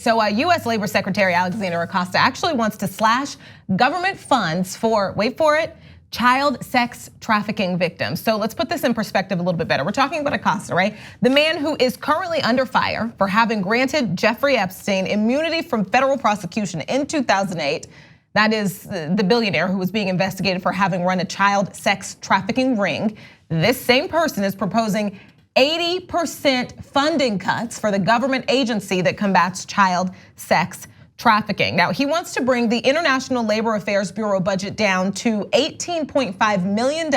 So US Labor Secretary Alexandria Acosta actually wants to slash government funds for, wait for it, child sex trafficking victims. So let's put this in perspective a little bit better. We're talking about Acosta, right? The man who is currently under fire for having granted Jeffrey Epstein immunity from federal prosecution in 2008. That is the billionaire who was being investigated for having run a child sex trafficking ring. This same person is proposing 80% funding cuts for the government agency that combats child sex trafficking. Now, he wants to bring the International Labor Affairs Bureau budget down to $18.5 million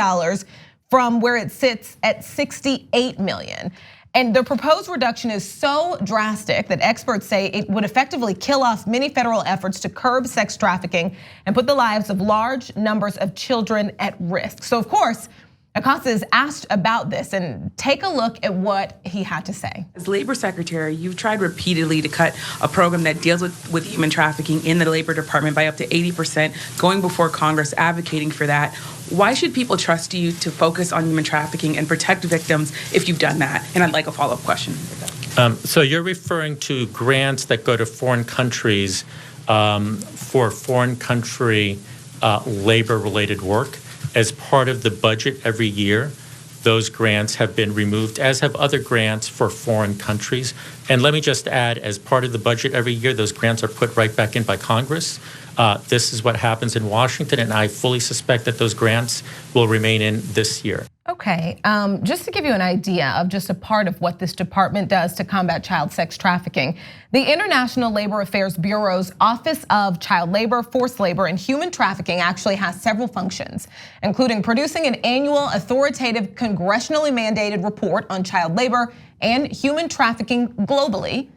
from where it sits at $68 million. And the proposed reduction is so drastic that experts say it would effectively kill off many federal efforts to curb sex trafficking and put the lives of large numbers of children at risk. So of course, Acosta is asked about this, and take a look at what he had to say. As Labor Secretary, you've tried repeatedly to cut a program that deals with human trafficking in the Labor Department by up to 80%, going before Congress advocating for that. Why should people trust you to focus on human trafficking and protect victims if you've done that? And I'd like a follow-up question. So you're referring to grants that go to foreign countries for foreign country labor-related work. As part of the budget every year, those grants have been removed, as have other grants for foreign countries. And let me just add, as part of the budget every year, those grants are put right back in by Congress. This is what happens in Washington, and I fully suspect that those grants will remain in this year. Okay, just to give you an idea of just a part of what this department does to combat child sex trafficking, the International Labor Affairs Bureau's Office of Child Labor, Forced Labor, and Human Trafficking actually has several functions, including producing an annual authoritative congressionally mandated report on child labor and human trafficking globally,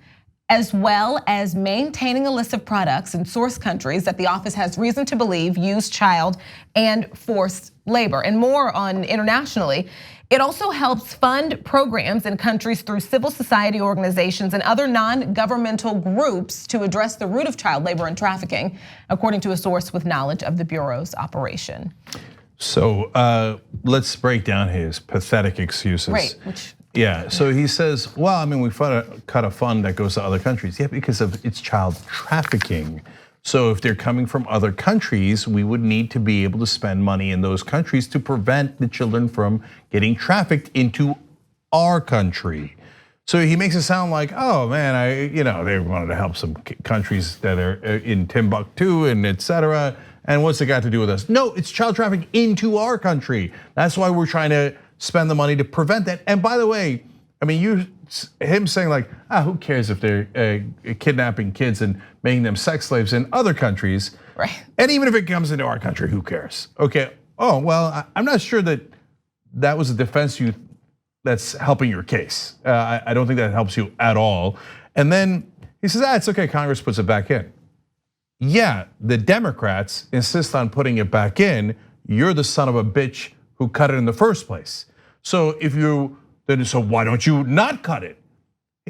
as well as maintaining a list of products in source countries that the office has reason to believe use child and forced labor, and more on internationally. It also helps fund programs in countries through civil society organizations and other non-governmental groups to address the root of child labor and trafficking, according to a source with knowledge of the Bureau's operation. So let's break down his pathetic excuses. Right, yeah, so he says, well, I mean, we cut a fund that goes to other countries. Yeah, because of it's child trafficking. So if they're coming from other countries, we would need to be able to spend money in those countries to prevent the children from getting trafficked into our country. So he makes it sound like, oh man, they wanted to help some countries that are in Timbuktu and etc. And what's it got to do with us? No, it's child trafficking into our country. That's why we're trying to spend the money to prevent that. And by the way, I mean, him saying like, who cares if they're kidnapping kids and making them sex slaves in other countries? Right. And even if it comes into our country, who cares? Okay. Oh well, I'm not sure that was a defense that's helping your case. I don't think that helps you at all. And then he says, it's okay. Congress puts it back in. Yeah, the Democrats insist on putting it back in. You're the son of a bitch who cut it in the first place. So so why don't you not cut it?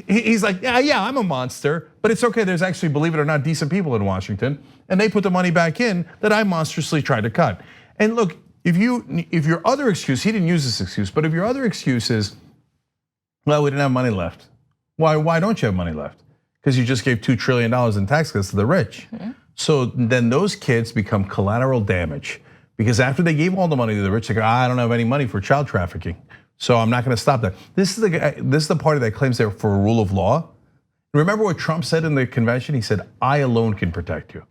He's like, yeah, I'm a monster, but it's okay. There's actually, believe it or not, decent people in Washington, and they put the money back in that I monstrously tried to cut. And look, if your other excuse, he didn't use this excuse, but if your other excuse is, well, we didn't have money left. Why don't you have money left? Because you just gave $2 trillion in tax cuts to the rich. Mm-hmm. So then those kids become collateral damage. Because after they gave all the money to the rich, they go, I don't have any money for child trafficking, so I'm not gonna stop that. This is the party that claims they're for a rule of law. Remember what Trump said in the convention? He said, I alone can protect you.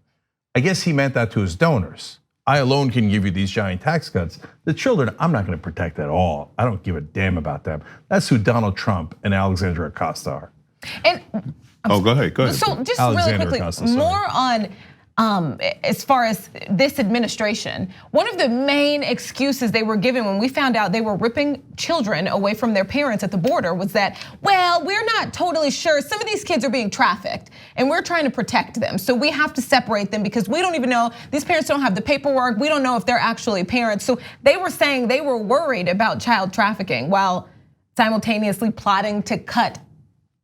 I guess he meant that to his donors. I alone can give you these giant tax cuts. The children, I'm not gonna protect at all. I don't give a damn about them. That's who Donald Trump and Alexandria Acosta are. And go ahead. So just really quickly, more on as far as this administration, one of the main excuses they were given when we found out they were ripping children away from their parents at the border was that, well, we're not totally sure. Some of these kids are being trafficked and we're trying to protect them. So we have to separate them because we don't even know, these parents don't have the paperwork. We don't know if they're actually parents. So they were saying they were worried about child trafficking while simultaneously plotting to cut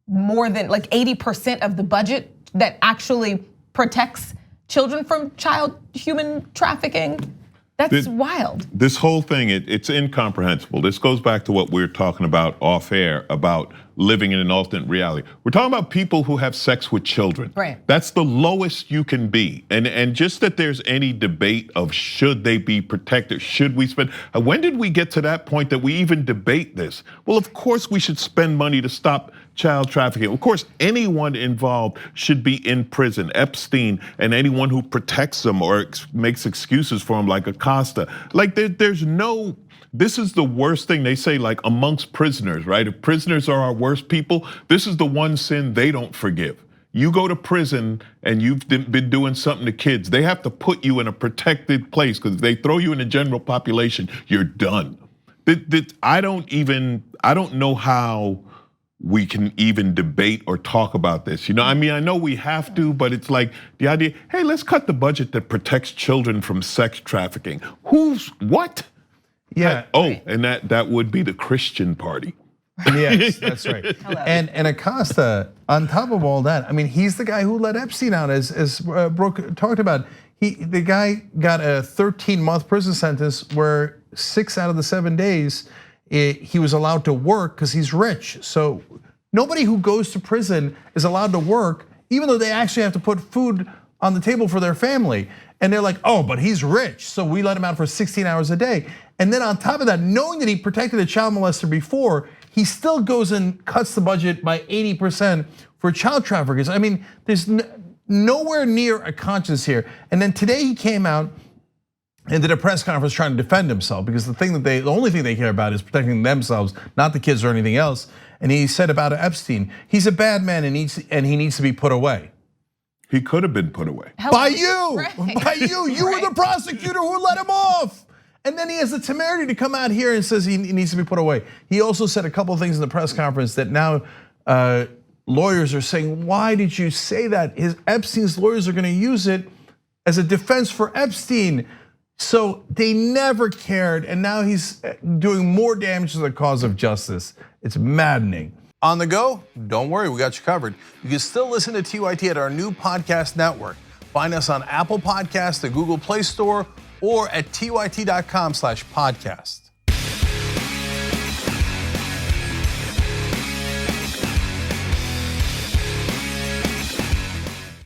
more than like 80% of the budget that actually protects children from child human trafficking. That's wild. This whole thing, it's incomprehensible. This goes back to what we were talking about off air about living in an alternate reality. We're talking about people who have sex with children. Right. That's the lowest you can be. And just that there's any debate of should they be protected, should we spend, when did we get to that point that we even debate this? Well, of course we should spend money to stop child trafficking. Of course, anyone involved should be in prison. Epstein and anyone who protects them or makes excuses for him, like Acosta. Like there's no, this is the worst thing. They say, like, amongst prisoners, right? If prisoners are our worst people, this is the one sin they don't forgive. You go to prison and you've been doing something to kids, they have to put you in a protected place, because if they throw you in the general population, you're done. I don't know how we can even debate or talk about this. You know, I mean, I know we have to, but it's like the idea, hey, let's cut the budget that protects children from sex trafficking. Who's what? Yeah. And that would be the Christian party. Yes, that's right. And Acosta, on top of all that, I mean, he's the guy who let Epstein out, as Brooke talked about. The guy got a 13-month prison sentence where 6 out of the 7 days he was allowed to work because he's rich. So nobody who goes to prison is allowed to work, even though they actually have to put food on the table for their family. And they're like, oh, but he's rich, so we let him out for 16 hours a day. And then on top of that, knowing that he protected a child molester before, he still goes and cuts the budget by 80% for child traffickers. I mean, there's nowhere near a conscience here. And then today he came out and did a press conference trying to defend himself, because the only thing they care about is protecting themselves, not the kids or anything else. And he said about Epstein, he's a bad man and he needs to be put away. He could have been put away. By you, by you. You Right. were the prosecutor who let him off. And then he has the temerity to come out here and says he needs to be put away. He also said a couple of things in the press conference that now lawyers are saying, why did you say that? Epstein's lawyers are gonna use it as a defense for Epstein. So they never cared, and now he's doing more damage to the cause of justice. It's maddening. On the go? Don't worry, we got you covered. You can still listen to TYT at our new podcast network. Find us on Apple Podcasts, the Google Play Store, or at tyt.com/podcast.